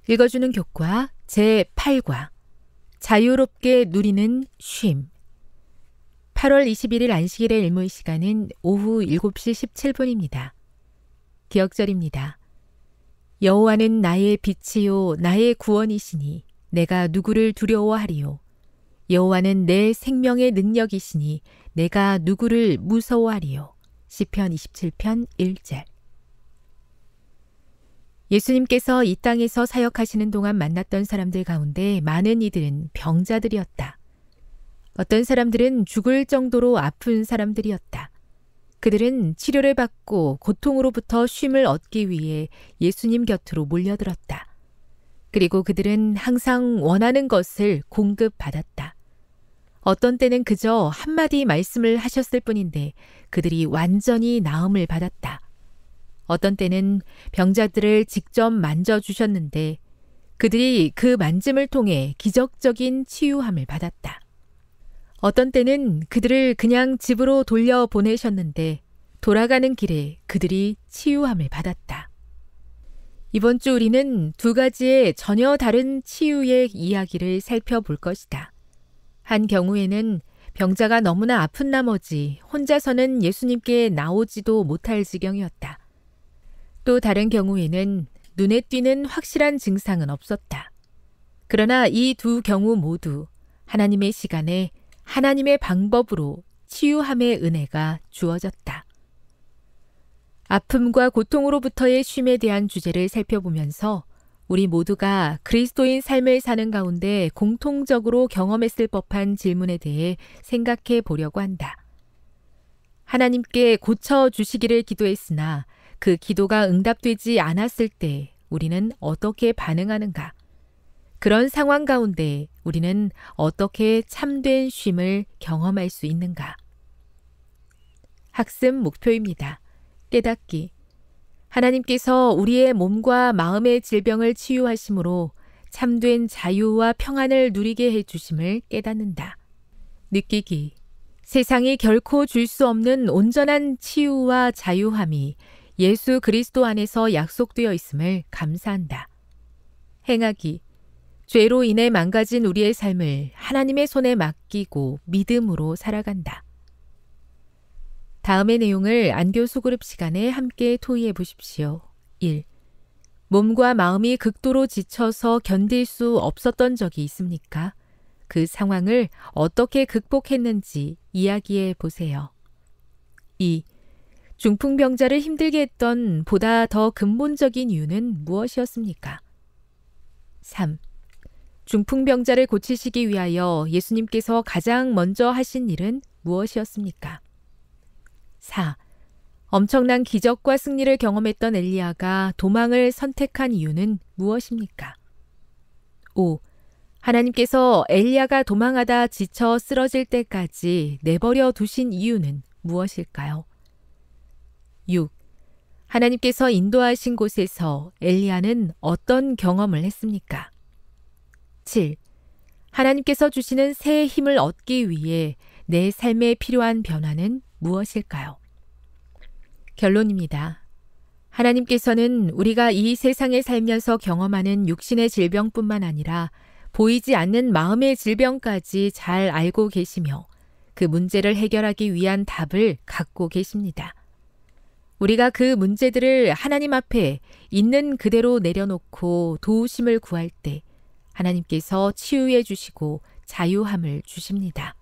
읽어주는 교과 제8과 자유롭게 누리는 쉼. 8월 21일 안식일의 일몰 시간은 오후 7시 17분입니다. 기억절입니다. 여호와는 나의 빛이요 나의 구원이시니 내가 누구를 두려워하리요. 여호와는 내 생명의 능력이시니 내가 누구를 무서워하리요. 시편 27편 1절. 예수님께서 이 땅에서 사역하시는 동안 만났던 사람들 가운데 많은 이들은 병자들이었다. 어떤 사람들은 죽을 정도로 아픈 사람들이었다. 그들은 치료를 받고 고통으로부터 쉼을 얻기 위해 예수님 곁으로 몰려들었다. 그리고 그들은 항상 원하는 것을 공급받았다. 어떤 때는 그저 한마디 말씀을 하셨을 뿐인데 그들이 완전히 나음을 받았다. 어떤 때는 병자들을 직접 만져주셨는데 그들이 그 만짐을 통해 기적적인 치유함을 받았다. 어떤 때는 그들을 그냥 집으로 돌려보내셨는데 돌아가는 길에 그들이 치유함을 받았다. 이번 주 우리는 두 가지의 전혀 다른 치유의 이야기를 살펴볼 것이다. 한 경우에는 병자가 너무나 아픈 나머지 혼자서는 예수님께 나오지도 못할 지경이었다. 또 다른 경우에는 눈에 띄는 확실한 증상은 없었다. 그러나 이 두 경우 모두 하나님의 시간에 하나님의 방법으로 치유함의 은혜가 주어졌다. 아픔과 고통으로부터의 쉼에 대한 주제를 살펴보면서 우리 모두가 그리스도인 삶을 사는 가운데 공통적으로 경험했을 법한 질문에 대해 생각해 보려고 한다. 하나님께 고쳐주시기를 기도했으나 그 기도가 응답되지 않았을 때 우리는 어떻게 반응하는가? 그런 상황 가운데 우리는 어떻게 참된 쉼을 경험할 수 있는가? 학습 목표입니다. 깨닫기. 하나님께서 우리의 몸과 마음의 질병을 치유하심으로 참된 자유와 평안을 누리게 해주심을 깨닫는다. 느끼기. 세상이 결코 줄 수 없는 온전한 치유와 자유함이 예수 그리스도 안에서 약속되어 있음을 감사한다. 행하기. 죄로 인해 망가진 우리의 삶을 하나님의 손에 맡기고 믿음으로 살아간다. 다음의 내용을 안교 소그룹 시간에 함께 토의해 보십시오. 1. 몸과 마음이 극도로 지쳐서 견딜 수 없었던 적이 있습니까? 그 상황을 어떻게 극복했는지 이야기해 보세요. 2. 중풍병자를 힘들게 했던 보다 더 근본적인 이유는 무엇이었습니까? 3. 중풍병자를 고치시기 위하여 예수님께서 가장 먼저 하신 일은 무엇이었습니까? 4. 엄청난 기적과 승리를 경험했던 엘리야가 도망을 선택한 이유는 무엇입니까? 5. 하나님께서 엘리야가 도망하다 지쳐 쓰러질 때까지 내버려 두신 이유는 무엇일까요? 6. 하나님께서 인도하신 곳에서 엘리야는 어떤 경험을 했습니까? 7. 하나님께서 주시는 새 힘을 얻기 위해 내 삶에 필요한 변화는 무엇일까요? 결론입니다. 하나님께서는 우리가 이 세상에 살면서 경험하는 육신의 질병뿐만 아니라 보이지 않는 마음의 질병까지 잘 알고 계시며 그 문제를 해결하기 위한 답을 갖고 계십니다. 우리가 그 문제들을 하나님 앞에 있는 그대로 내려놓고 도우심을 구할 때 하나님께서 치유해 주시고 자유함을 주십니다.